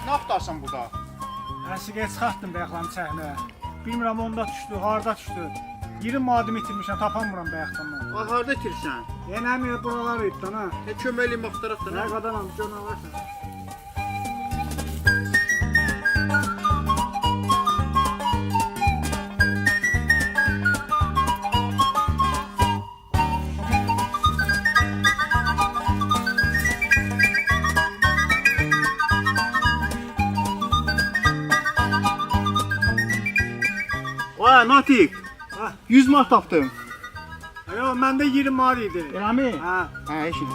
Ne yaptarsan burada? Əsgəyə çıxartdım bəyəxlanı çəkməyə. Bilmirəm onda düşdü, harda düşdü. 20 madəm itirmişəm, tapamıram bəyəxlandan. Harda itirsən? Yenə mi buralar itdən ha? Köməkli maxtaraqdan. Nə qadanam, görünə varsa. Vay Natik. 100 manat tapdım. Yox, məndə 20 madəm idi. Eləmi? Hə. Hə, eşit.